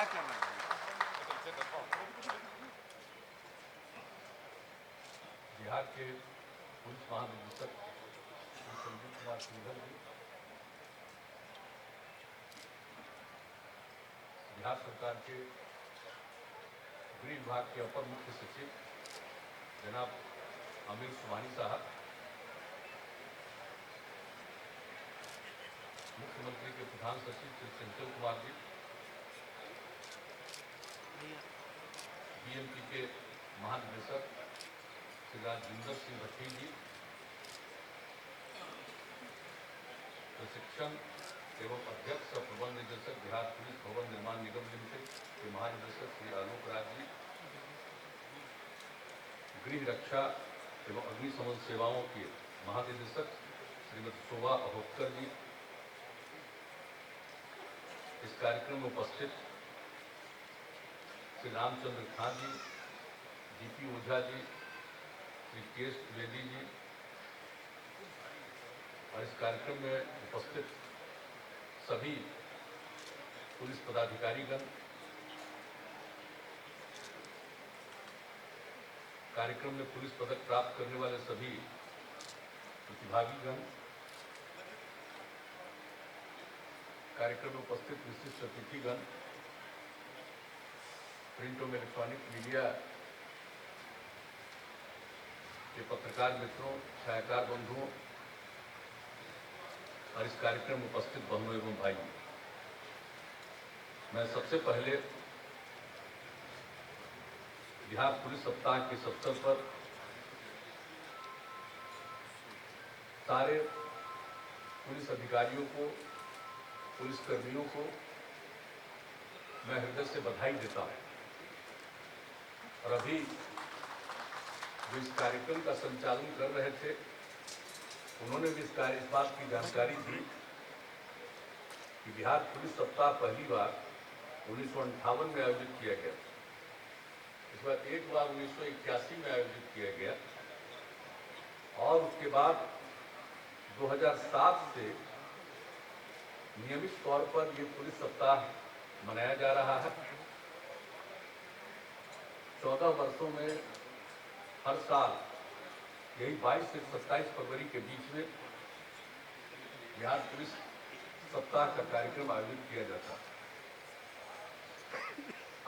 बिहार के पुलिस महानिदेशक संजीव कुमार सिंघल जी, बिहार सरकार के गृह विभाग के अपर मुख्य सचिव जनाब अमीर सुबहानी साहब, मुख्यमंत्री के प्रधान सचिव श्री चंचल कुमार जी, बीएमपी के महानिदेशक श्री राजविंदर सिंह भट्टी जी, प्रशिक्षण एवं अध्यक्ष और प्रबंध निदेशक बिहार पुलिस भवन निर्माण निगम लिमिटेड के महानिदेशक श्री आलोक राज जी, गृह रक्षा एवं अग्निशमन सेवाओं के महानिदेशक श्रीमती शोभा अहोत्कर जी, इस कार्यक्रम में उपस्थित श्री रामचंद्र खान जी, डीपी ओझा जी, श्री केश द्विवेदी जी, और इस कार्यक्रम में उपस्थित सभी पुलिस पदाधिकारीगण, कार्यक्रम में पुलिस पदक प्राप्त करने वाले सभी प्रतिभागीगण, कार्यक्रम में उपस्थित विशिष्ट अतिथिगण, प्रिंट और इलेक्ट्रॉनिक मीडिया के पत्रकार मित्रों, छायाकार बंधुओं और इस कार्यक्रम में उपस्थित बहनों एवं भाइयों, मैं सबसे पहले बिहार पुलिस सप्ताह के इस अवसर पर सारे पुलिस अधिकारियों को, पुलिस कर्मियों को मैं हृदय से बधाई देता हूं। और अभी जो इस कार्यक्रम का संचालन कर रहे थे, उन्होंने भी इस बात की जानकारी दी कि बिहार पुलिस सप्ताह पहली बार 1958 में आयोजित किया गया, इस बार एक बार 1981 में आयोजित किया गया, और उसके बाद 2007 से नियमित तौर पर ये पुलिस सप्ताह मनाया जा रहा है। 14 वर्षों में हर साल यही 22 से 27 फरवरी के बीच में बिहार पुलिस सप्ताह का कार्यक्रम आयोजित किया जाता है।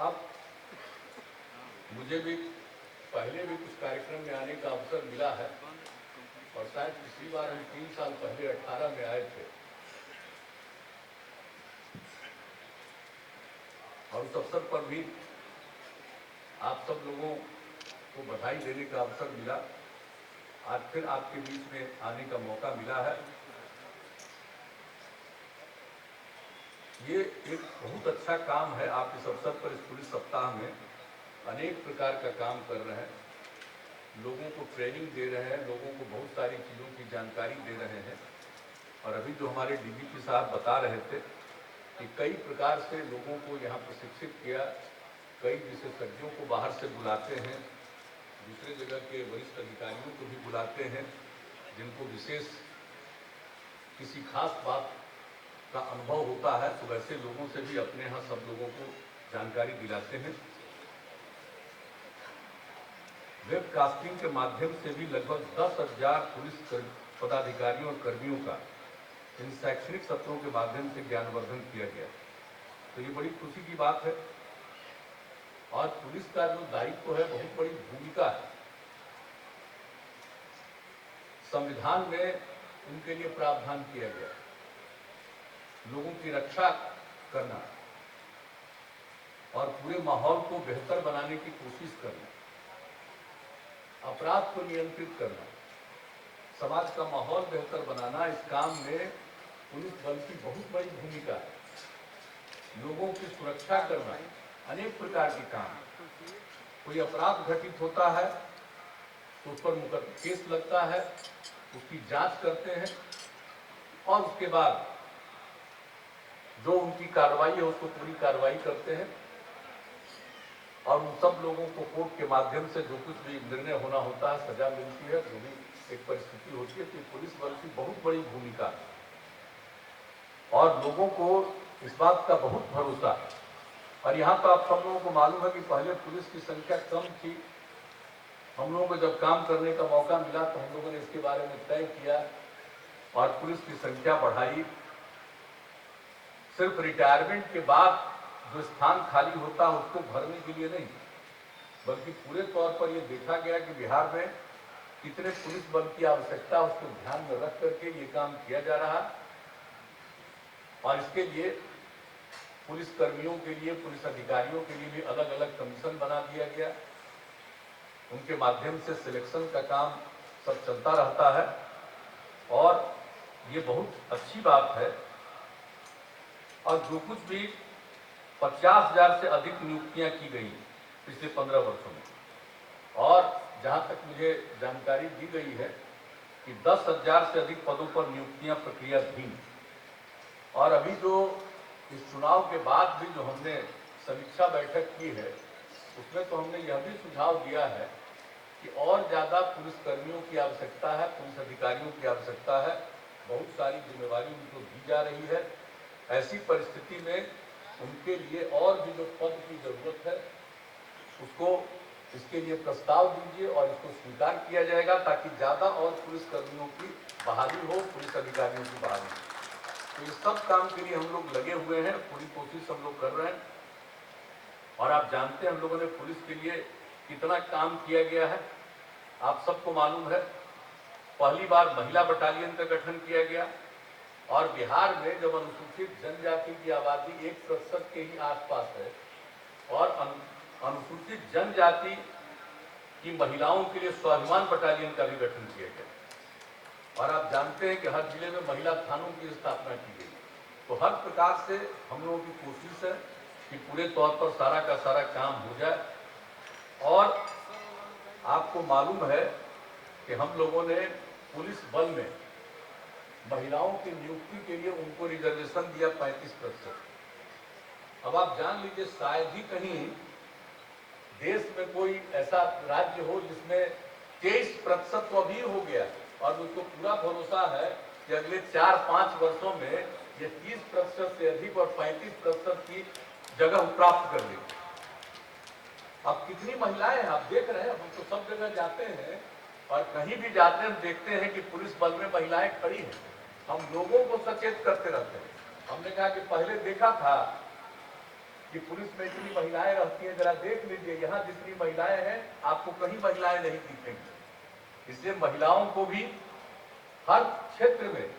अब मुझे भी पहले भी कुछ कार्यक्रम में आने का अवसर मिला है, और शायद पिछली बार हम 3 साल पहले 18 में आए थे, और उस अवसर पर भी आप सब लोगों को बधाई देने का अवसर मिला। आज फिर आपके बीच में आने का मौका मिला है। ये एक बहुत अच्छा काम है। आप इस अवसर पर इस पुलिस सप्ताह में अनेक प्रकार का काम कर रहे हैं, लोगों को ट्रेनिंग दे रहे हैं, लोगों को बहुत सारी चीज़ों की जानकारी दे रहे हैं। और अभी जो हमारे डीजीपी साहब बता रहे थे कि कई प्रकार से लोगों को यहाँ प्रशिक्षित किया, कई विशेषज्ञों को बाहर से बुलाते हैं, दूसरे जगह के वरिष्ठ अधिकारियों को भी बुलाते हैं, जिनको विशेष किसी खास बात का अनुभव होता है, तो वैसे लोगों से भी अपने यहाँ सब लोगों को जानकारी दिलाते हैं। वेबकास्टिंग के माध्यम से भी लगभग 10,000 पुलिस पदाधिकारियों और कर्मियों का इन शैक्षणिक सत्रों के माध्यम से ज्ञानवर्धन किया गया, तो ये बड़ी खुशी की बात है। और पुलिस का जो दायित्व है, बहुत बड़ी भूमिका है। संविधान में उनके लिए प्रावधान किया गया, लोगों की रक्षा करना और पूरे माहौल को बेहतर बनाने की कोशिश करना, अपराध को नियंत्रित करना, समाज का माहौल बेहतर बनाना, इस काम में पुलिस बल की बहुत बड़ी भूमिका है। लोगों की सुरक्षा करना, अनेक प्रकार के काम, कोई अपराध घटित होता है तो उस पर मुकदमा केस लगता है, उसकी जांच करते हैं, और उसके बाद जो उनकी कार्रवाई है उसको पूरी कार्रवाई करते हैं, और उन सब लोगों को कोर्ट के माध्यम से जो कुछ भी निर्णय होना होता है, सजा मिलती है, जो भी एक परिस्थिति होती है। तो पुलिस बल की बहुत बड़ी भूमिका है और लोगों को इस बात का बहुत भरोसा है। और यहाँ तो आप सब लोगों को मालूम है कि पहले पुलिस की संख्या कम थी। हम लोगों को जब काम करने का मौका मिला तो हम लोगों ने इसके बारे में तय किया और पुलिस की संख्या बढ़ाई। सिर्फ रिटायरमेंट के बाद जो स्थान खाली होता है उसको भरने के लिए नहीं, बल्कि पूरे तौर पर यह देखा गया कि बिहार में कितने पुलिस बल की आवश्यकता है उसको ध्यान में रख करके ये काम किया जा रहा है। और इसके लिए पुलिस कर्मियों के लिए, पुलिस अधिकारियों के लिए भी अलग अलग कमीशन बना दिया गया। उनके माध्यम से सिलेक्शन का काम सब चलता रहता है और ये बहुत अच्छी बात है। और जो कुछ भी 50,000 से अधिक नियुक्तियां की गई पिछले 15 वर्षों में, और जहां तक मुझे जानकारी दी गई है कि 10,000 से अधिक पदों पर नियुक्तियां प्रक्रियाधीन। और अभी जो इस चुनाव के बाद भी जो हमने समीक्षा बैठक की है उसमें तो हमने यह भी सुझाव दिया है कि और ज़्यादा पुलिस कर्मियों की आवश्यकता है, पुलिस अधिकारियों की आवश्यकता है। बहुत सारी जिम्मेवारी उनको दी जा रही है। ऐसी परिस्थिति में उनके लिए और भी जो पद की जरूरत है उसको, इसके लिए प्रस्ताव दीजिए और इसको स्वीकार किया जाएगा ताकि ज़्यादा और पुलिस कर्मियों की बहाली हो, पुलिस अधिकारियों की बहाली हो। तो इस सब काम के लिए हम लोग लगे हुए हैं, पूरी कोशिश हम लोग कर रहे हैं। और आप जानते हैं हम लोगों ने पुलिस के लिए कितना काम किया गया है। आप सबको मालूम है, पहली बार महिला बटालियन का गठन किया गया और बिहार में जब अनुसूचित जनजाति की आबादी 1% के ही आसपास है और अनुसूचित जनजाति की महिलाओं के लिए स्वाभिमान बटालियन का भी गठन किया गया। और आप जानते हैं कि हर जिले में महिला थानों की स्थापना की गई। तो हर प्रकार से हम लोगों की कोशिश है कि पूरे तौर पर सारा का सारा काम हो जाए। और आपको मालूम है कि हम लोगों ने पुलिस बल में महिलाओं की नियुक्ति के लिए उनको रिजर्वेशन दिया 35%। अब आप जान लीजिए, शायद ही कहीं देश में कोई ऐसा राज्य हो जिसमें 23% तो अभी हो गया और मुझको पूरा भरोसा है कि अगले 4-5 वर्षों में ये 30% से अधिक और 35% की जगह प्राप्त कर लेगी। अब कितनी महिलाएं हैं आप देख रहे हैं, हम तो सब जगह जाते हैं और कहीं भी जाते हैं हम देखते हैं कि पुलिस बल में महिलाएं खड़ी हैं। हम लोगों को सचेत करते रहते हैं। हमने कहा कि पहले देखा था कि पुलिस में इतनी महिलाएं रहती हैं, जरा देख लीजिए यहाँ जितनी महिलाएं हैं आपको कहीं महिलाएं नहीं दिखेंगी। इसलिए महिलाओं को भी हर क्षेत्र में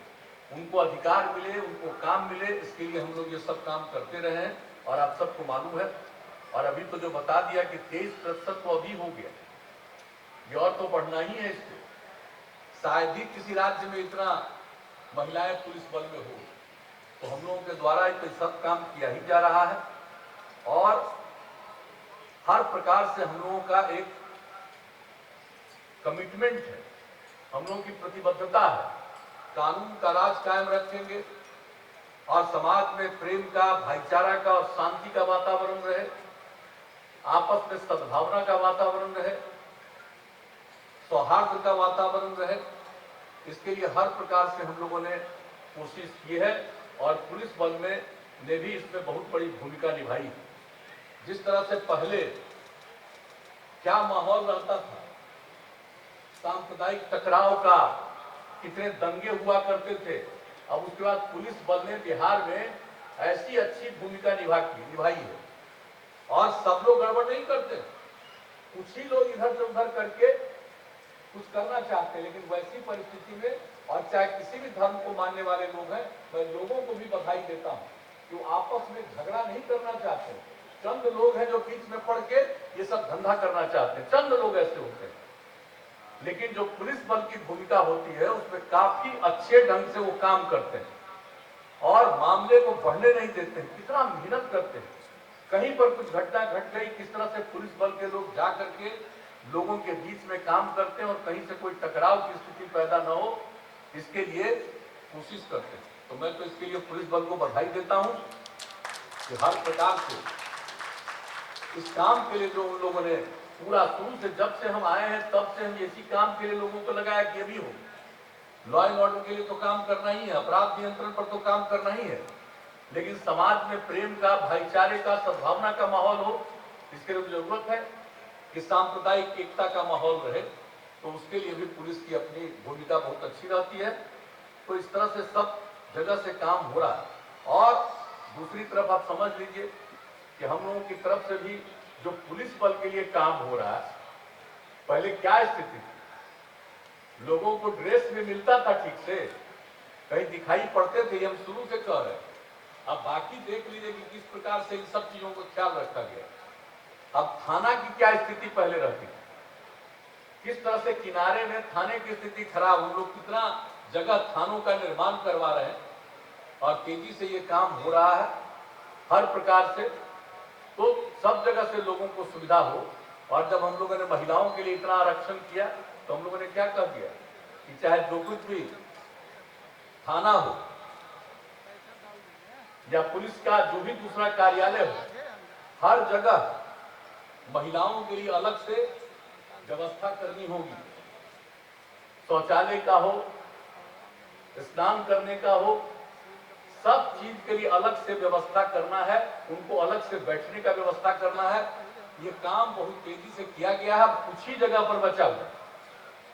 उनको अधिकार मिले, उनको काम मिले, इसके लिए हम लोग ये सब काम करते रहे हैं। और आप सबको मालूम है, और अभी तो जो बता दिया कि 23% तो अभी हो गया, ये और तो बढ़ना ही है। इससे शायद ही किसी राज्य में इतना महिलाएं पुलिस बल में हो। तो हम लोगों के द्वारा तो सब काम किया ही जा रहा है और हर प्रकार से हम लोगों का एक कमिटमेंट है, हम लोगों की प्रतिबद्धता है। कानून का राज कायम रखेंगे और समाज में प्रेम का, भाईचारा का और शांति का वातावरण रहे, आपस में सद्भावना का वातावरण रहे, सौहार्द का वातावरण रहे। इसके लिए हर प्रकार से हम लोगों ने कोशिश की है और पुलिस बल में ने भी इसमें बहुत बड़ी भूमिका निभाई। जिस तरह से पहले क्या माहौल रहता था, सांप्रदायिक टकराव का, कितने दंगे हुआ करते थे, अब उसके बाद पुलिस बल ने बिहार में ऐसी अच्छी भूमिका निभाई है। और सब लोग गड़बड़ नहीं करते, कुछ ही लोग इधर से उधर करके कुछ करना चाहते हैं। लेकिन वैसी परिस्थिति में, और चाहे किसी भी धर्म को मानने वाले लोग हैं, मैं लोगों को भी बधाई देता हूं कि वो आपस में झगड़ा नहीं करना चाहते। चंद लोग हैं जो बीच में पड़ के ये सब धंधा करना चाहते हैं, चंद लोग ऐसे होते हैं। लेकिन जो पुलिस बल की भूमिका होती है उसमें काफी अच्छे ढंग से वो काम करते हैं और मामले को बढ़ने नहीं देते हैं। कितना मेहनत करते हैं, कहीं पर कुछ घटना घट गई, किस तरह से पुलिस बल के लोग जा करके लोगों के बीच में काम करते हैं और कहीं से कोई टकराव की स्थिति पैदा न हो, इसके लिए कोशिश करते हैं। तो मैं तो इसके लिए पुलिस बल को बधाई देता हूं कि हर प्रकार से इस काम के लिए जो उन लोगों ने पूरा शुरू से, जब से हम आए हैं तब से हम इसी काम के लिए लोगों को लगाया कि अभी हो। लॉ एंड ऑर्डर के लिए तो काम करना ही है, अपराध नियंत्रण पर तो काम करना ही है, लेकिन समाज में प्रेम का, भाईचारे का, सद्भावना का माहौल हो, इसके लिए जरूरत है कि सांप्रदायिक एकता का माहौल रहे, तो उसके लिए भी पुलिस की अपनी भूमिका बहुत अच्छी रहती है। तो इस तरह से सब जगह से काम हो रहा है। और दूसरी तरफ आप समझ लीजिए कि हम लोगों की तरफ से भी जो पुलिस बल के लिए काम हो रहा है, पहले क्या स्थिति थी, लोगों को ड्रेस भी मिलता था ठीक से, कहीं दिखाई पड़ते थे, हम शुरू से कह रहे हैं। अब बाकी देख लीजिए कि किस प्रकार से इन सब चीजों को ख्याल रखा गया। अब थाना की क्या स्थिति पहले रहती, किस तरह से किनारे में थाने की स्थिति खराब, हम लोग कितना जगह थानों का निर्माण करवा रहे हैं और तेजी से ये काम हो रहा है हर प्रकार से, तो सब जगह से लोगों को सुविधा हो। और जब हम लोगों ने महिलाओं के लिए इतना आरक्षण किया तो हम लोगों ने क्या कह दिया कि चाहे जो कुछ भी थाना हो या पुलिस का जो भी दूसरा कार्यालय हो, हर जगह महिलाओं के लिए अलग से व्यवस्था करनी होगी। शौचालय का हो, स्नान करने का हो, सब चीज के लिए अलग से व्यवस्था करना है, उनको अलग से बैठने का व्यवस्था करना है। ये काम बहुत तेजी से किया गया है, कुछ ही जगह पर बचा हुआ।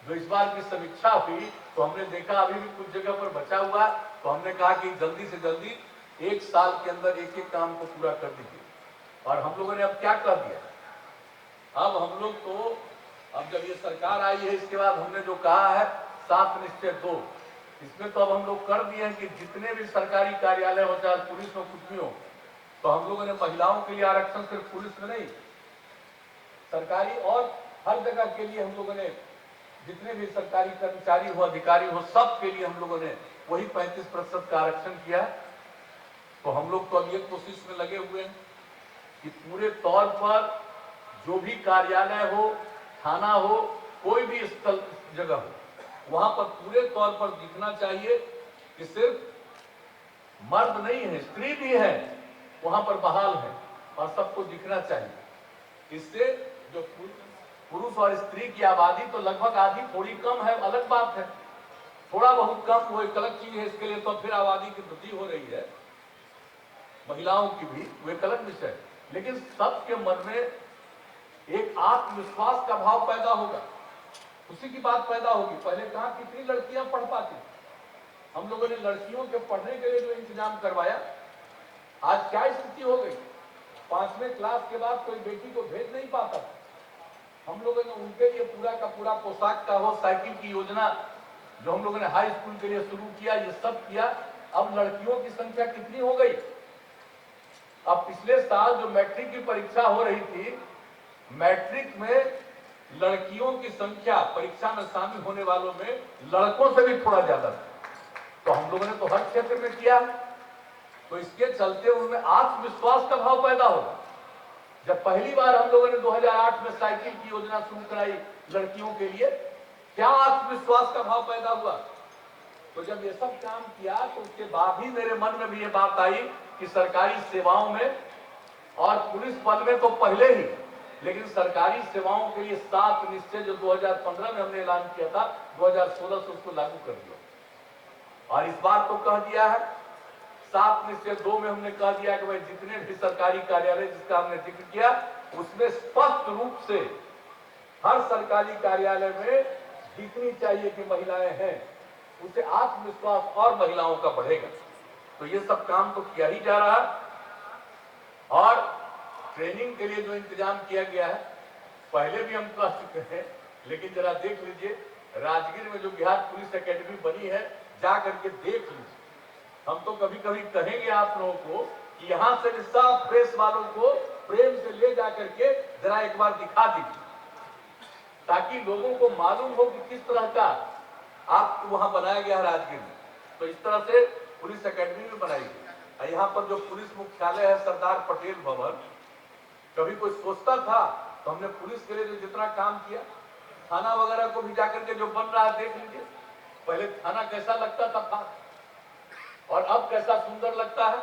जो इस बार की समीक्षा हुई तो हमने देखा अभी भी कुछ जगह पर बचा हुआ, तो हमने कहा कि जल्दी से जल्दी 1 साल के अंदर एक एक काम को पूरा कर दीजिए। और हम लोगों ने अब क्या कर दिया, अब हम लोग तो अब जब ये सरकार आई है इसके बाद हमने जो कहा है 7 निश्चय 2, इसमें तो अब हम लोग कर दिए हैं कि जितने भी सरकारी कार्यालय हो, चाहे पुलिस हो, कुछ भी हो, तो हम लोगों ने महिलाओं के लिए आरक्षण सिर्फ पुलिस में नहीं, सरकारी और हर जगह के लिए हम लोगों ने जितने भी सरकारी कर्मचारी हो, अधिकारी हो, सब के लिए हम लोगों ने वही 35% का आरक्षण किया है। तो हम लोग तो अब ये कोशिश में लगे हुए हैं कि पूरे तौर पर जो भी कार्यालय हो, थाना हो, कोई भी स्थल जगह हो, वहां पर पूरे तौर पर दिखना चाहिए कि सिर्फ मर्द नहीं है, स्त्री भी है, वहां पर बहाल है और सबको दिखना चाहिए। इससे जो पुरुष और स्त्री की आबादी तो लगभग आधी, थोड़ी कम है अलग बात है, थोड़ा बहुत कम वो एक अलग चीज है, इसके लिए तो फिर आबादी की वृद्धि हो रही है, महिलाओं की भी वो एक अलग विषय है। लेकिन सबके मन में एक आत्मविश्वास का भाव पैदा होगा, उसी की बात पैदा होगी। पहले कहां कितनी लड़कियां पढ़ पाती, हम लोगों ने लड़कियों के पढ़ने के लिए जो इंतजाम करवाया, आज क्या स्थिति हो गई, 5वें क्लास के बाद कोई बेटी को भेज नहीं पाता। हम लोगों ने उनके लिए पूरा का पूरा पोशाक का हो, साइकिल की योजना जो हम लोगों ने हाई स्कूल के लिए शुरू किया, ये सब किया। अब लड़कियों की संख्या कितनी हो गई, अब पिछले साल जो मैट्रिक की परीक्षा हो रही थी, मैट्रिक में लड़कियों की संख्या परीक्षा में शामिल होने वालों में लड़कों से भी थोड़ा ज्यादा था। तो हम लोगों ने तो हर क्षेत्र में किया, तो इसके चलते उनमें आत्मविश्वास का भाव पैदा होगा। जब पहली बार हम लोगों ने 2008 में साइकिल की योजना शुरू कराई लड़कियों के लिए, क्या आत्मविश्वास का भाव पैदा हुआ। तो जब ये सब काम किया तो उसके बाद ही मेरे मन में भी ये बात आई कि सरकारी सेवाओं में और पुलिस बल में तो पहले ही, लेकिन सरकारी सेवाओं के लिए 7 निश्चय जो 2015 में हमने ऐलान किया था, 2016 से उसको लागू कर दिया। और इस बार तो कह दिया है 7 निश्चय 2 में हमने कह दिया कि भाई जितने भी सरकारी कार्यालय जिसका हमने जिक्र किया, उसमें स्पष्ट रूप से हर सरकारी कार्यालय में दिखनी चाहिए कि महिलाएं हैं, उससे आत्मविश्वास और महिलाओं का बढ़ेगा। तो ये सब काम तो किया ही जा रहा है। और ट्रेनिंग के लिए जो इंतजाम किया गया है, पहले भी हम कह चुके हैं, लेकिन जरा देख लीजिए राजगीर में जो बिहार पुलिस एकेडमी बनी है, जा करके देख लीजिए। हम तो कभी कभी कहेंगे आप लोगों को कि यहां से सब प्रेस वालों को प्रेम से ले जा करके जरा एक बार दिखा दीजिए, ताकि लोगों को मालूम हो कि किस तरह का आप वहां बनाया गया है राजगीर में। तो इस तरह से पुलिस एकेडमी भी बनाई गई। यहाँ पर जो पुलिस मुख्यालय है सरदार पटेल भवन, कभी कोई सोचता था, तो हमने पुलिस के लिए जो जितना काम किया, थाना वगैरह को भी जाकर के जो बन रहा है देख लीजिए। पहले थाना कैसा लगता था और अब कैसा सुंदर लगता है।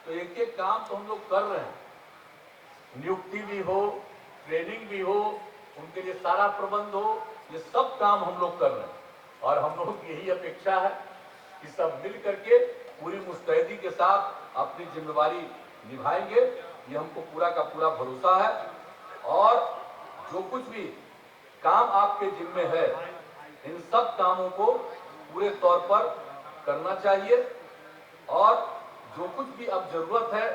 तो एक एक काम तो हम लोग कर रहे हैं, नियुक्ति भी हो, ट्रेनिंग भी हो, उनके लिए सारा प्रबंध हो, ये सब काम हम लोग कर रहे हैं। और हम लोग की यही अपेक्षा है कि सब मिल करके पूरी मुस्तैदी के साथ अपनी जिम्मेवारी निभाएंगे, ये हमको पूरा का पूरा भरोसा है। और जो कुछ भी काम आपके जिम्मे है, इन सब कामों को पूरे तौर पर करना चाहिए। और जो कुछ भी अब जरूरत है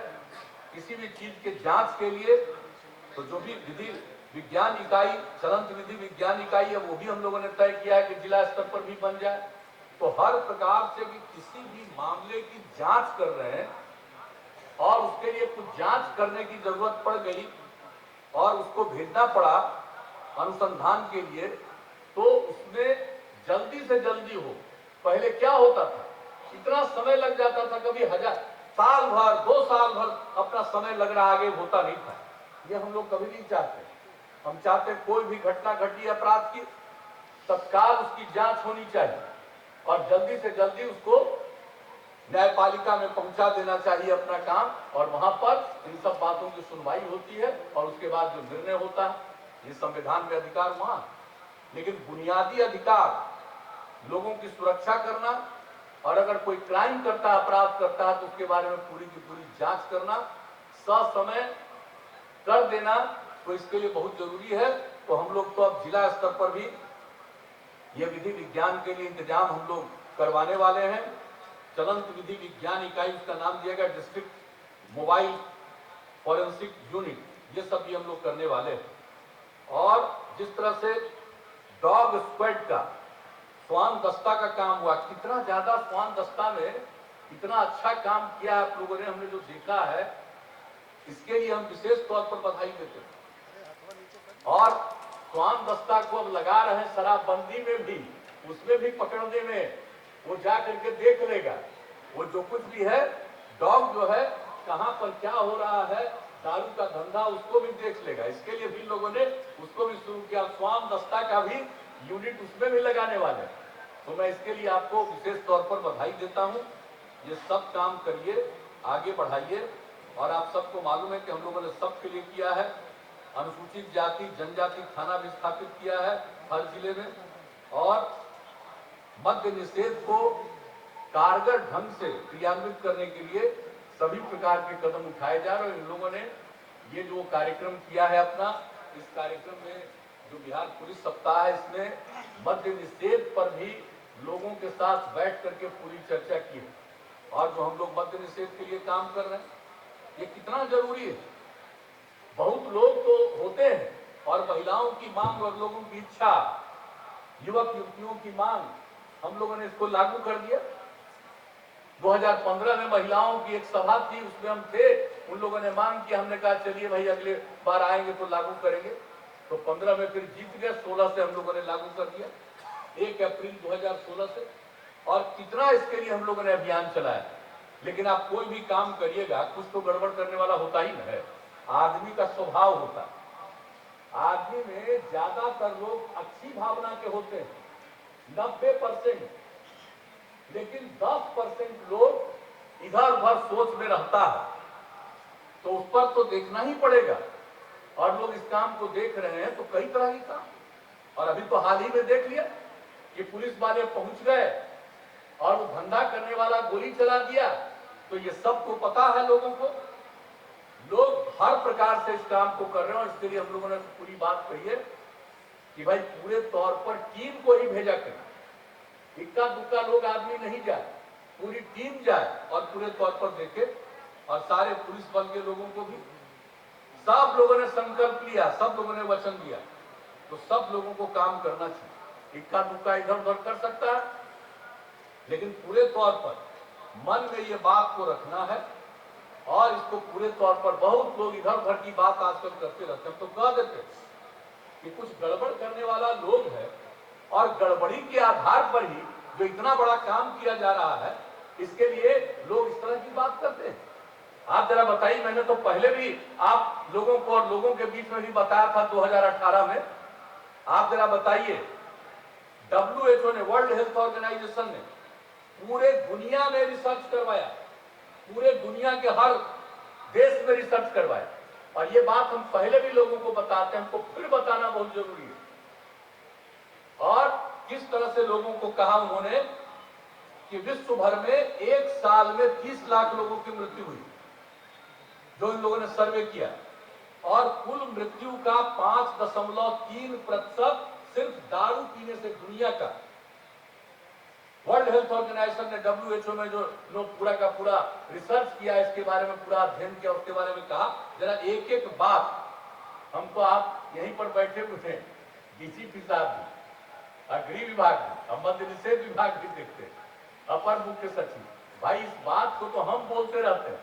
किसी भी चीज के जांच के लिए, तो जो भी विधि विज्ञान इकाई, चलंत विधि विज्ञान इकाई है, वो भी हम लोगों ने तय किया है कि जिला स्तर पर भी बन जाए। तो हर प्रकार से भी किसी भी मामले की जांच कर रहे हैं और उसके लिए कुछ जांच करने की जरूरत पड़ गई और उसको भेजना पड़ा अनुसंधान के लिए, तो उसमें जल्दी से जल्दी हो। पहले क्या होता था, इतना समय लग जाता था, कभी साल भर 2 साल भर अपना समय लग रहा, आगे होता नहीं था। ये हम लोग कभी नहीं चाहते। हम चाहते कोई भी घटना घटी अपराध की, तत्काल उसकी जांच होनी चाहिए और जल्दी से जल्दी उसको न्यायपालिका में पहुंचा देना चाहिए अपना काम, और वहां पर इन सब बातों की सुनवाई होती है और उसके बाद जो निर्णय होता है, ये संविधान में अधिकार वहां। लेकिन बुनियादी अधिकार लोगों की सुरक्षा करना, और अगर कोई क्राइम करता है, अपराध करता है, तो उसके बारे में पूरी की पूरी जांच करना, ससमय कर देना, तो इसके लिए बहुत जरूरी है। तो हम लोग तो अब जिला स्तर पर भी ये विधि विज्ञान के लिए इंतजाम हम लोग करवाने वाले हैं। चलंत विधि विज्ञान इकाई, उसका नाम दिया गया डिस्ट्रिक्ट मोबाइल फॉरेंसिक यूनिट, ये सब भी हम लोग करने वाले हैं। और जिस तरह से डॉग स्क्वाड का, श्वान दस्ता का काम हुआ, कितना ज्यादा श्वान दस्ता में इतना अच्छा काम किया आप लोगों ने, हमने जो देखा है, इसके लिए हम विशेष तौर पर बधाई देते हैं। और श्वान दस्ता को अब लगा रहे हैं शराबबंदी में भी, उसमें भी पकड़ने में वो जा करके देख लेगा, वो जो कुछ भी है, डॉग जो है कहां पर क्या हो रहा है, दारू का धंधा, उसको भी देख लेगा। इसके लिए भी लोगों ने उसको भी शुरू किया, श्वान दस्ता का भी यूनिट उसमें भी लगाने वाले हैं। तो मैं इसके लिए आपको विशेष तौर पर बधाई देता हूं। ये सब काम करिए, आगे बढ़ाइए। और आप सबको मालूम है कि हम लोगों ने सबके लिए किया है। अनुसूचित जाति जनजाति थाना भी स्थापित किया है हर जिले में, और मद्य निषेध को कारगर ढंग से क्रियान्वित करने के लिए सभी प्रकार के कदम उठाए जा रहे हैं। इन लोगों ने ये जो कार्यक्रम किया है अपना, इस कार्यक्रम में जो बिहार पुलिस सप्ताह है, इसमें मद्य निषेध पर भी लोगों के साथ बैठ करके पूरी चर्चा की है। और जो हम लोग मद्य निषेध के लिए काम कर रहे हैं, ये कितना जरूरी है। बहुत लोग तो होते हैं और महिलाओं की मांग और लोगों की इच्छा, युवक युवतियों की मांग, हम लोगों ने इसको लागू कर दिया। 2015 में महिलाओं की एक सभा थी, उसमें हम थे, उन लोगों ने मांग की, हमने कहा चलिए भाई अगले बार आएंगे तो लागू करेंगे। तो 15 में फिर जीत गए, 16 से हम लोगों ने लागू कर दिया, 1 अप्रैल 2016 से। और कितना इसके लिए हम लोगों ने अभियान चलाया। लेकिन आप कोई भी काम करिएगा, कुछ तो गड़बड़ करने वाला होता ही न है। आदमी का स्वभाव होता है, आदमी में ज्यादातर लोग अच्छी भावना के होते हैं, 90%, लेकिन 10% लोग इधर उधर सोच में रहता है। तो उस पर तो देखना ही पड़ेगा। और लोग इस काम को देख रहे हैं, तो कई तरह के काम, और अभी तो हाल ही में देख लिया कि पुलिस वाले पहुंच गए और वो धंधा करने वाला गोली चला दिया। तो ये सबको पता है लोगों को, लोग हर प्रकार से इस काम को कर रहे हैं। और इसके लिए हम लोगों ने पूरी बात कही है कि भाई पूरे तौर पर टीम को ही भेजा करें, इक्का दुक्का लोग आदमी नहीं जाए, पूरी टीम जाए और पूरे तौर पर देखे। और सारे पुलिस बल के लोगों को भी, सब लोगों ने संकल्प लिया, सब लोगों ने वचन दिया, तो सब लोगों को काम करना चाहिए। इक्का दुक्का इधर उधर कर सकता है, लेकिन पूरे तौर पर मन में ये बात को रखना है। और इसको पूरे तौर पर, बहुत लोग इधर उधर की बात आजकल करते रहते हैं, तो कह देते कि कुछ गड़बड़ करने वाला लोग है, और गड़बड़ी के आधार पर ही जो इतना बड़ा काम किया जा रहा है, इसके लिए लोग इस तरह की बात करते हैं। आप जरा बताइए, मैंने तो पहले भी आप लोगों को और लोगों के बीच में भी बताया था 2018 में। आप जरा बताइए, WHO ने, वर्ल्ड हेल्थ ऑर्गेनाइजेशन ने पूरे दुनिया में रिसर्च करवाया, पूरे दुनिया के हर देश में रिसर्च करवाया। और ये बात हम पहले भी लोगों को बताते हैं, हमको फिर बताना बहुत जरूरी है। और किस तरह से लोगों को कहा उन्होंने कि विश्व भर में एक साल में 30 लाख लोगों की मृत्यु हुई, जो इन लोगों ने सर्वे किया, और कुल मृत्यु का 5.3% सिर्फ दारू पीने से दुनिया का। वर्ल्ड हेल्थ ऑर्गेनाइजेशन ने WHO में जो लोग पूरा का पूरा रिसर्च किया, इसके बारे में पूरा अध्ययन किया, उसके बारे में कहा जरा एक एक बात। हम तो आप यहीं पर बैठे हुए हैं, डीसीपी साहब भी, गृह विभाग भी, मद्य निषेध विभाग भी देखते, अपर मुख्य सचिव, भाई इस बात को तो हम बोलते रहते हैं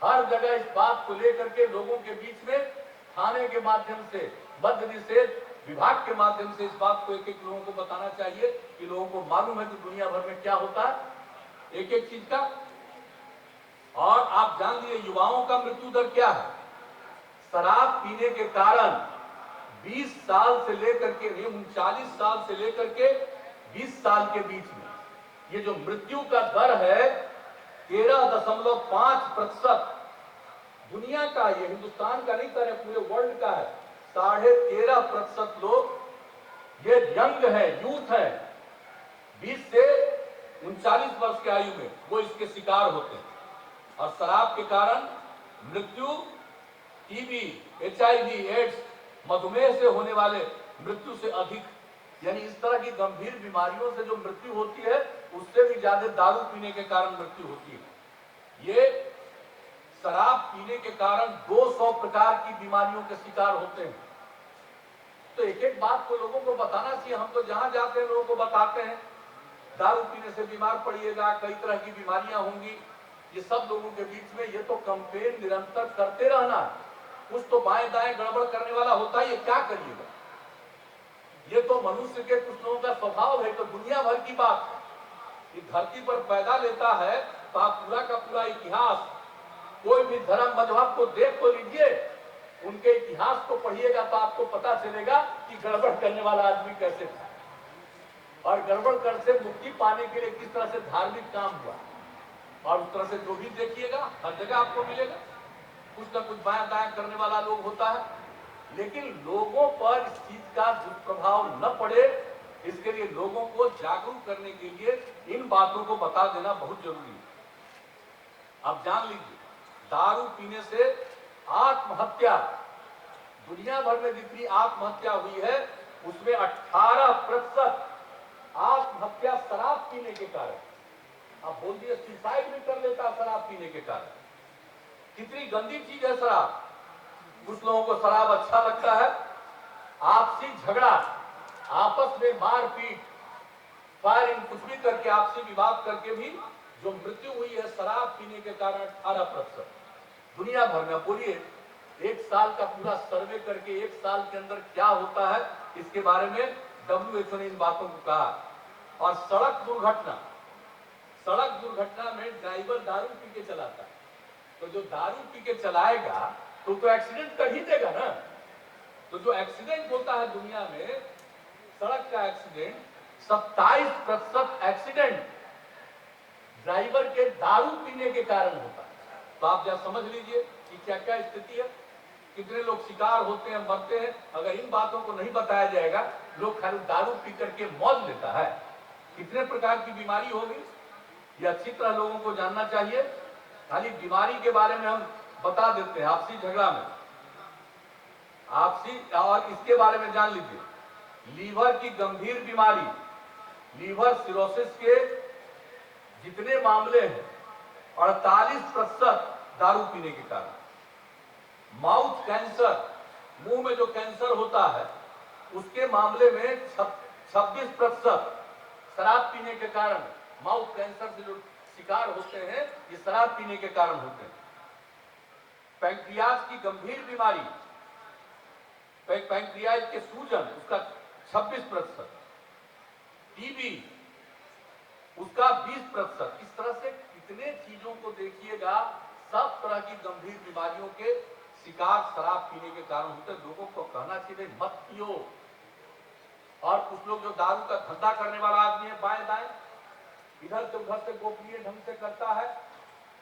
हर जगह, इस बात को लेकर के लोगों के बीच में थाने के माध्यम से, मद्य निषेध विभाग के माध्यम से इस बात को एक एक लोगों को बताना चाहिए कि लोगों को मालूम है कि दुनिया भर में क्या होता है एक एक चीज का। और आप जान लीजिए युवाओं का मृत्यु दर क्या है। शराब पीने के कारण 20 साल से लेकर के 39 साल से लेकर के 20 साल के बीच में ये जो मृत्यु का दर है 13.5%। दुनिया का, ये हिंदुस्तान का नहीं कर रहे, पूरे वर्ल्ड का है। 13.5% लोग ये यंग है, यूथ है, 20 से 39 वर्ष की आयु में, वो इसके शिकार होते हैं। और शराब के कारण मृत्यु टीबी, HIV, एड्स, मधुमेह से होने वाले मृत्यु से अधिक, यानी इस तरह की गंभीर बीमारियों से जो मृत्यु होती है उससे भी ज्यादा दारू पीने के कारण मृत्यु होती है। ये शराब पीने के कारण 200 प्रकार की बीमारियों के शिकार होते हैं। तो एक एक बात को लोगों को बताना चाहिए। हम तो जहां जाते हैं लोगों को बताते हैं दारू पीने से बीमार पड़िएगा, कई तरह की बीमारियां होंगी। ये सब लोगों के बीच में ये तो कंपेन निरंतर करते रहना है। कुछ तो बाएं दाएं गड़बड़ करने वाला होता है, ये क्या करिएगा। ये तो मनुष्य के कुछ लोगों का स्वभाव है। तो दुनिया भर की बात ये धरती पर पैदा लेता है तो आप पूरा का पूरा इतिहास, कोई भी धर्म मजहब को देख तो लीजिए, उनके इतिहास को पढ़िएगा तो आपको पता चलेगा कि गड़बड़ करने वाला आदमी कैसे था और गड़बड़ कर से मुक्ति पाने के लिए किस तरह से धार्मिक काम हुआ। और उस तरह से जो भी देखिएगा हर जगह आपको मिलेगा, कुछ न कुछ बायां दायां करने वाला लोग होता है। लेकिन लोगों पर इस चीज का दुष्प्रभाव न पड़े, इसके लिए लोगों को जागरूक करने के लिए इन बातों को बता देना बहुत जरूरी है। आप जान लीजिए दारू पीने से आत्महत्या, दुनिया भर में जितनी आत्महत्या हुई है उसमें 18% आत्महत्या शराब पीने के कारण। आप बोल दिए सुसाइड भी कर लेता शराब पीने के कारण। कितनी गंदी चीज है शराब। कुछ लोगों को शराब अच्छा लगता है, आपसी झगड़ा, आपस में मारपीट, फायरिंग, कुछ भी करके आपसी विवाद करके भी जो मृत्यु हुई है शराब पीने के कारण 18% दुनिया भर में। बोलिए एक साल का पूरा सर्वे करके एक साल के अंदर क्या होता है इसके बारे में WHO ने इन बातों को कहा। और सड़क दुर्घटना में ड्राइवर दारू पी के चलाता है, तो जो दारू पी के चलाएगा तो एक्सीडेंट कर ही देगा ना। तो जो एक्सीडेंट होता है दुनिया में, सड़क का एक्सीडेंट, 27% एक्सीडेंट ड्राइवर के दारू पीने के कारण होता है। तो आप जरा समझ लीजिए कि क्या क्या स्थिति है, कितने लोग शिकार होते हैं, मरते हैं। अगर इन बातों को नहीं बताया जाएगा, लोग खाली दारू पी करके मौज लेता है, कितने प्रकार की बीमारी होगी ये अच्छी तरह लोगों को जानना चाहिए। खाली बीमारी के बारे में हम बता देते हैं आपसी झगड़ा में, आपसी, और इसके बारे में जान लीजिए लीवर की गंभीर बीमारी, लीवर सिरोसिस के जितने मामले हैं 48% दारू पीने के कारण। माउथ कैंसर, मुंह में जो कैंसर होता है उसके मामले में 26% शराब पीने के कारण। माउथ कैंसर से जो शिकार होते हैं ये शराब पीने के कारण होते हैं। पैंक्रियाज की गंभीर बीमारी, पैंक्रियाज के सूजन, उसका 26%, टीबी उसका 20%। इस तरह से कितने चीजों को देखिएगा, सब तरह की गंभीर बीमारियों के शिकार शराब पीने के कारण होते हैं। लोगों को कहना चाहिए मत पियो। और कुछ लोग जो दारू का धंधा करने वाला आदमी है, बाएं दाएं इधर से उधर से गोपनीय ढंग से करता है,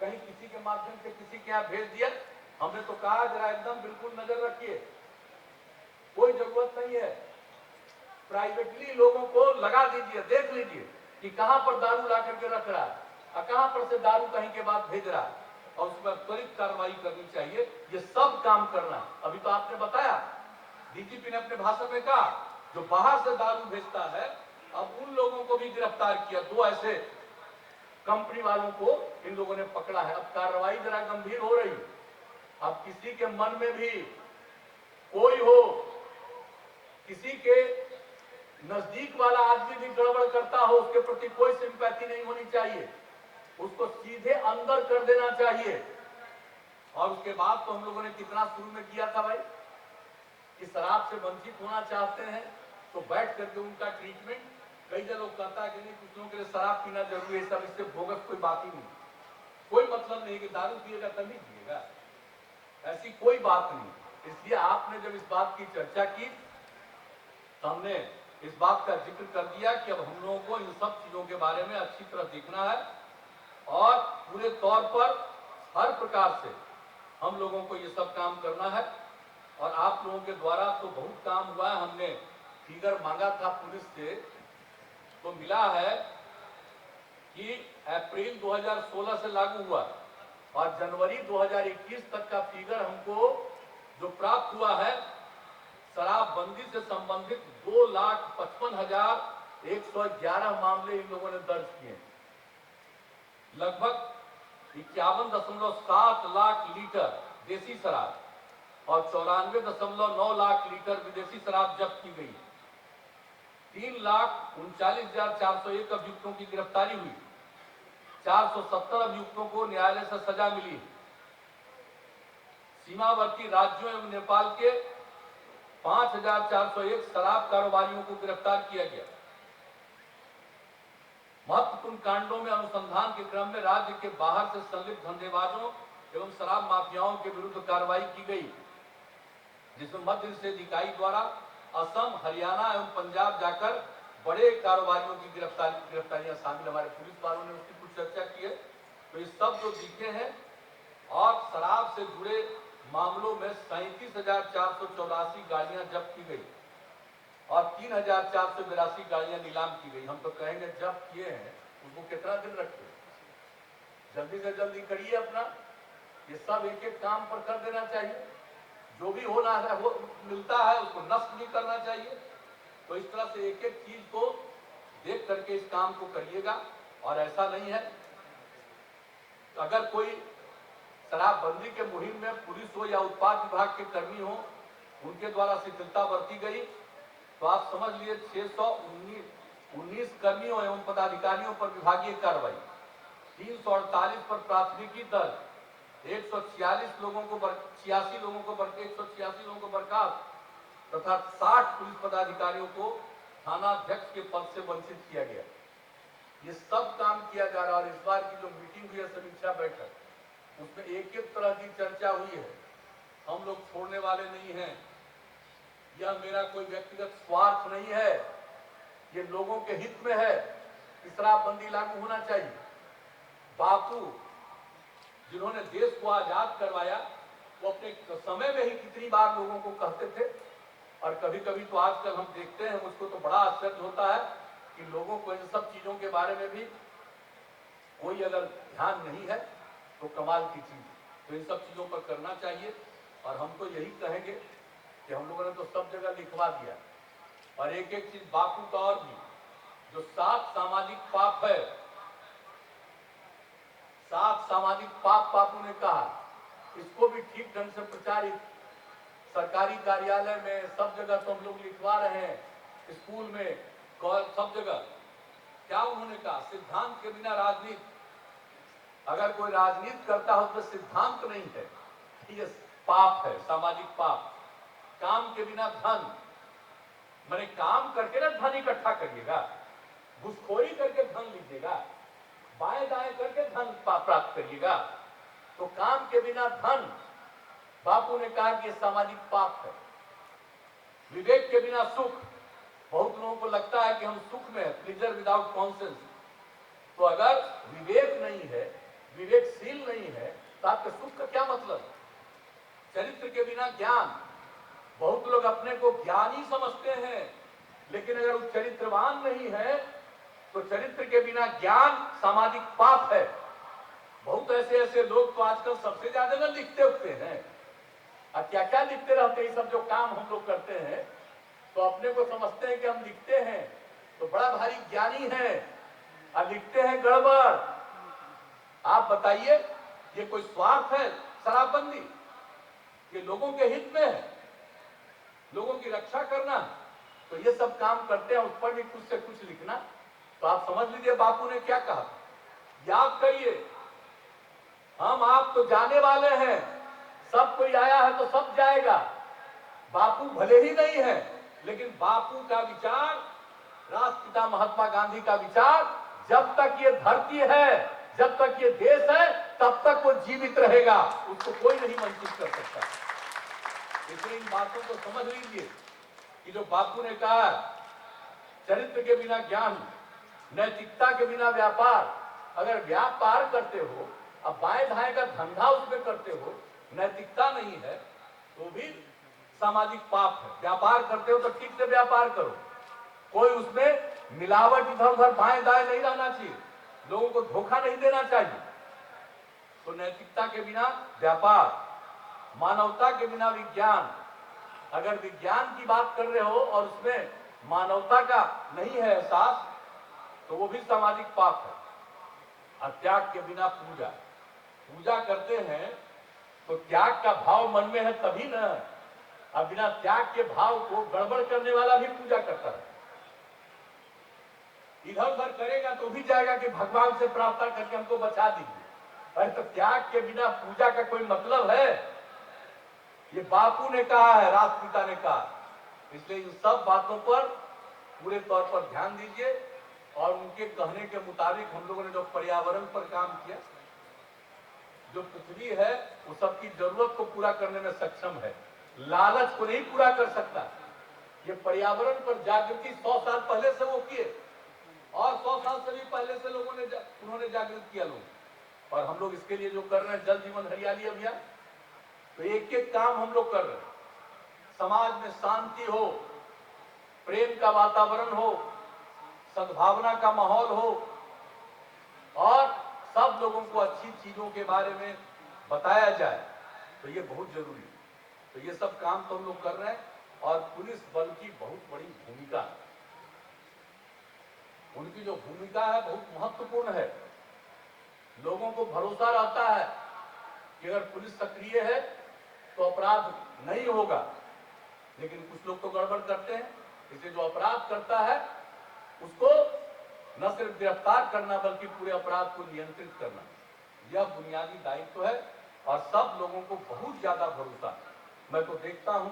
कहीं किसी के माध्यम से किसी के यहाँ भेज दिया। हमने तो कहा जरा एकदम बिल्कुल नजर रखिए, कोई जरूरत नहीं है, प्राइवेटली लोगों को लगा दीजिए, देख लीजिए कि कहां पर दारू ला करके रख रहा है और कहां पर से दारू कहीं के बाद भेज रहा है, और उस पर त्वरित कार्रवाई करनी चाहिए। ये सब काम करना है। अभी तो आपने बताया, डीजीपी ने अपने भाषण में कहा जो बाहर से दारू भेजता है, अब उन लोगों को भी गिरफ्तार किया। 2 ऐसे कंपनी वालों को इन लोगों ने पकड़ा है। अब कार्रवाई जरा गंभीर हो रही। अब किसी के मन में भी कोई हो, किसी के नजदीक वाला आदमी भी गड़बड़ करता हो, उसके प्रति कोई सिंपैथी नहीं होनी चाहिए, उसको सीधे अंदर कर देना चाहिए। और उसके बाद तो हम लोगों ने कितना शुरू में किया था भाई कि शराब से वंचित होना चाहते हैं तो बैठ करके उनका ट्रीटमेंट। कई जगह कहता है कि नहीं, कुछ लोगों के लिए शराब पीना जरूरी है, सब इससे बोगस कोई बात ही नहीं, कोई मतलब नहीं कि दारू पिएगा तभी पिएगा, ऐसी कोई बात नहीं। इसलिए आपने जब इस बात की चर्चा की तो हमने इस बात का जिक्र कर दिया कि अब हम लोगों को इन सब चीजों के बारे में अच्छी तरह देखना है और पूरे तौर पर हर प्रकार से हम लोगों को ये सब काम करना है। और आप लोगों के द्वारा तो बहुत काम हुआ है। हमने फिगर मांगा था पुलिस से, तो मिला है कि अप्रैल 2016 से लागू हुआ और जनवरी 2021 तक का फिगर हमको जो प्राप्त हुआ है, शराबबंदी से संबंधित 2,55,111 मामले इन लोगों ने दर्ज किए। लगभग 51.7 लाख लीटर देसी शराब और 94.9 लाख लीटर विदेशी शराब जब्त की गई। 3,39,401 अभियुक्तों की गिरफ्तारी हुई। 470 अभियुक्तों को न्यायालय से सजा मिली। सीमावर्ती राज्यों एवं नेपाल के 5,401 शराब कारोबारियों को गिरफ्तार किया गया। महत्वपूर्ण कांडों में अनुसंधान के क्रम में राज्य के बाहर से संलिप्त धंधेबाजों एवं शराब माफियाओं के विरुद्ध कार्रवाई की गई, जिसमें मध्य निषेध इकाई द्वारा असम, हरियाणा एवं पंजाब जाकर बड़े कारोबारियों की गिरफ्तारियां शामिल। हमारे पुलिस वालों ने उसकी कुछ चर्चा की है। तो ये सब जो दिखे हैं, और शराब से जुड़े मामलों में 37,484 गाड़ियां जब्त की गई और 3,482 गाड़ियां नीलाम की गई। हम तो कहेंगे जब्त किए हैं उसको कितना दिन रखते, जल्दी से जल्दी करिए अपना। ये सब एक एक काम पर कर देना चाहिए। जो भी होना है वो मिलता है, उसको नष्ट भी करना चाहिए। तो इस तरह से एक एक चीज को देख करके इस काम को करिएगा। और ऐसा नहीं है, अगर कोई शराबबंदी के मुहिम में पुलिस हो या उत्पाद विभाग के कर्मी हो, उनके द्वारा शिथिलता बरती गई तो आप समझ लिए 619 कर्मियों एवं पदाधिकारियों पर विभागीय कार्रवाई, 348 पर प्राथमिकी दर्ज, 146 लोगों को 86 लोगों को 186 लोगों को बर्खास्त तथा 60 पुलिस पदाधिकारियों को थानाध्यक्ष के पद से वंचित किया गया। ये सब काम किया जा रहा है। और इस बार की जो मीटिंग हुई है, समीक्षा बैठक, उसमें एक एक तरह की चर्चा हुई है। हम लोग छोड़ने वाले नहीं हैं। यह मेरा कोई व्यक्तिगत स्वार्थ नहीं है, ये लोगों के हित में है कि शराबबंदी लागू होना चाहिए। बापू जिन्होंने देश को आजाद करवाया, वो अपने समय में ही कितनी बार लोगों को कहते थे। और कभी कभी तो आजकल हम देखते हैं, मुझको तो बड़ा आश्चर्य होता है कि लोगों को इन सब चीजों के बारे में भी कोई अगर ध्यान नहीं है तो कमाल की चीज। तो इन सब चीजों पर करना चाहिए। और हम तो यही कहेंगे कि हम लोगों ने तो सब जगह लिखवा दिया। और एक एक चीज बापू का और भी, जो 7 सामाजिक पाप है, 7 सामाजिक पाप बापू ने कहा, इसको भी ठीक ढंग से प्रचारित सरकारी कार्यालय में सब जगह तो हम लोग लिखवा रहे हैं, स्कूल में, सब जगह। क्या उन्होंने कहा? सिद्धांत के बिना राजनीति। अगर कोई राजनीति करता हो तो सिद्धांत नहीं है, ये पाप है, सामाजिक पाप। काम के बिना धन, मैंने काम करके ना धन इकट्ठा करिएगा, घुसखोरी करके धन लीजिएगा, बाएं दाएं करके धन प्राप्त करिएगा, तो काम के बिना धन, बापू ने कहा कि सामाजिक पाप है। विवेक के बिना सुख, बहुत लोगों को लगता है कि हम सुख में है, प्लीजर विदाउट कॉन्शियस। तो अगर विवेक नहीं है, विवेकशील नहीं है, तो आपके सुख का क्या मतलब? चरित्र के बिना ज्ञान, बहुत लोग अपने को ज्ञानी समझते हैं, लेकिन अगर वो चरित्रवान नहीं है तो चरित्र के बिना ज्ञान सामाजिक पाप है। बहुत ऐसे लोग तो आजकल सबसे ज्यादा ना लिखते उठते हैं, और क्या क्या लिखते रहते हैं। सब जो काम हम लोग करते हैं तो अपने को समझते हैं कि हम लिखते हैं तो बड़ा भारी ज्ञानी है, और लिखते हैं गड़बड़। आप बताइए, ये कोई स्वार्थ है शराबबंदी? ये लोगों के हित में है, लोगों की रक्षा करना। तो ये सब काम करते हैं, उस पर भी कुछ से कुछ लिखना। तो आप समझ लीजिए बापू ने क्या कहा। याद करिए, हम आप तो जाने वाले हैं, सब कोई आया है तो सब जाएगा। बापू भले ही नहीं है, लेकिन बापू का विचार, राष्ट्रपिता महात्मा गांधी का विचार, जब तक ये धरती है, जब तक ये देश है, तब तक वो जीवित रहेगा, उसको कोई नहीं वंचित कर सकता। इसलिए इन बातों को समझ लीजिए कि जो बापू ने कहा, चरित्र के बिना ज्ञान, नैतिकता के बिना व्यापार। अगर व्यापार करते हो, अब बाएं धाएं का धंधा उसमें करते हो, नैतिकता नहीं है, तो भी सामाजिक पाप है। व्यापार करते हो तो ठीक से व्यापार करो, कोई उसमें मिलावट इधर उधर बाएं दाएं नहीं रहना चाहिए, लोगों को धोखा नहीं देना चाहिए। तो नैतिकता के बिना व्यापार, मानवता के बिना विज्ञान। अगर विज्ञान की बात कर रहे हो और उसमें मानवता का नहीं है एहसास, तो वो भी सामाजिक पाप है। और त्याग के बिना पूजा, पूजा करते हैं तो त्याग का भाव मन में है तभी ना। अब बिना त्याग के भाव को गड़बड़ करने वाला भी पूजा करता है, इधर उधर करेगा तो भी जाएगा कि भगवान से प्रार्थना करके हमको बचा दीजिए। अरे तो त्याग के बिना पूजा का कोई मतलब है? ये बापू ने कहा है, राष्ट्रपिता ने कहा। इसलिए इन सब बातों पर पूरे तौर पर ध्यान दीजिए। और उनके कहने के मुताबिक हम लोगों ने जो पर्यावरण पर काम किया, जो पृथ्वी है वो सबकी जरूरत को पूरा करने में सक्षम है, लालच को नहीं पूरा कर सकता। ये पर्यावरण पर जागृति 100 साल पहले से वो किए, और 100 साल से भी पहले से उन्होंने जागृत किया लोग। और हम लोग इसके लिए जो कर रहे हैं, जल जीवन हरियाली अभियान, तो एक एक काम हम लोग कर रहे हैं। समाज में शांति हो, प्रेम का वातावरण हो, सद्भावना का माहौल हो, और सब लोगों को अच्छी चीजों के बारे में बताया जाए, तो ये बहुत जरूरी है। तो ये सब काम तो हम लोग कर रहे हैं। और पुलिस बल की बहुत बड़ी भूमिका है, उनकी जो भूमिका है बहुत महत्वपूर्ण है। लोगों को भरोसा रहता है कि अगर पुलिस सक्रिय है तो अपराध नहीं होगा, लेकिन कुछ लोग तो गड़बड़ करते हैं। इसलिए जो अपराध करता है उसको न सिर्फ गिरफ्तार करना, बल्कि पूरे अपराध को नियंत्रित करना, यह बुनियादी दायित्व है। और सब लोगों को बहुत ज्यादा भरोसा है। मैं तो देखता हूं,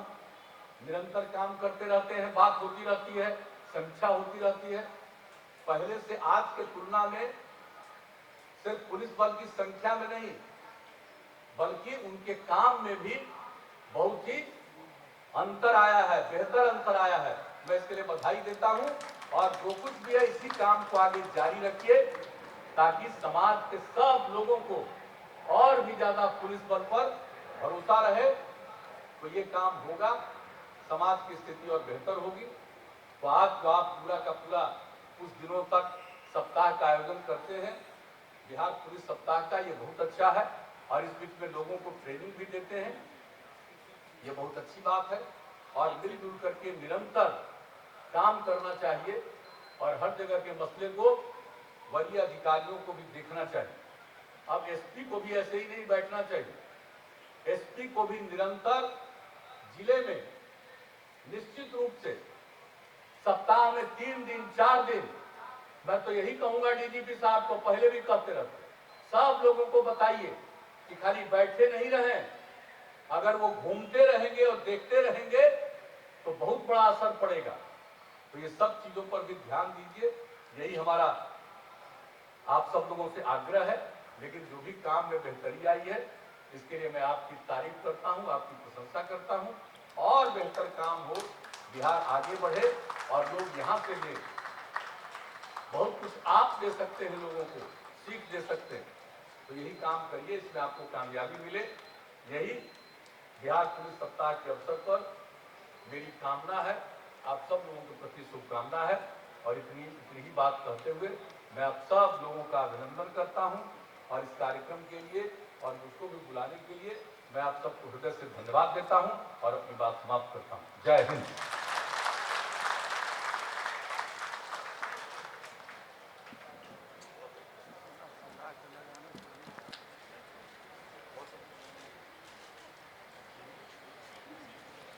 निरंतर काम करते रहते हैं, बात होती रहती है, समीक्षा होती रहती है। पहले से आज के तुलना में सिर्फ पुलिस बल की संख्या में नहीं, बल्कि उनके काम में भी बहुत ही अंतर आया है, बेहतर अंतर आया है। मैं इसके लिए बधाई देता हूं। और जो कुछ भी है, इसी काम को आगे जारी रखिए, ताकि समाज के सब लोगों को और भी ज्यादा पुलिस बल पर भरोसा रहे। तो ये काम होगा, समाज की स्थिति और बेहतर होगी। तो आज जो आप पूरा का पूरा कुछ दिनों तक सप्ताह का आयोजन करते हैं, बिहार पुलिस सप्ताह का, ये बहुत अच्छा है। और इस बीच में लोगों को ट्रेनिंग भी देते हैं, ये बहुत अच्छी बात है। और मिलजुल करके निरंतर काम करना चाहिए, और हर जगह के मसले को वरीय अधिकारियों को भी देखना चाहिए। अब एसपी को भी ऐसे ही नहीं बैठना चाहिए, एसपी को भी निरंतर जिले में निश्चित रूप से सप्ताह में 3 दिन 4 दिन, मैं तो यही कहूंगा डीजीपी साहब को, पहले भी कहते रहते, सब लोगों को बताइए कि खाली बैठे नहीं रहें। अगर वो घूमते रहेंगे और देखते रहेंगे तो बहुत बड़ा असर पड़ेगा। तो ये सब चीजों पर भी ध्यान दीजिए, यही हमारा आप सब लोगों से आग्रह है। लेकिन जो भी काम में बेहतरी आई है, इसके लिए मैं आपकी तारीफ करता हूं, आपकी प्रशंसा करता हूं। और बेहतर काम हो, बिहार आगे बढ़े, और लोग यहां से ले, बहुत कुछ आप दे सकते हैं, लोगों को सीख दे सकते हैं। तो यही काम करिए, इसमें आपको कामयाबी मिले। यही बिहार पुलिस सप्ताह के अवसर पर मेरी कामना है, आप सब लोगों के प्रति शुभकामना है। और इतनी ही बात कहते हुए मैं आप सब लोगों का अभिनंदन करता हूं और इस कार्यक्रम के लिए और मुझको भी बुलाने के लिए मैं आप सबको हृदय से धन्यवाद देता हूं और अपनी बात समाप्त करता हूं। जय हिंद।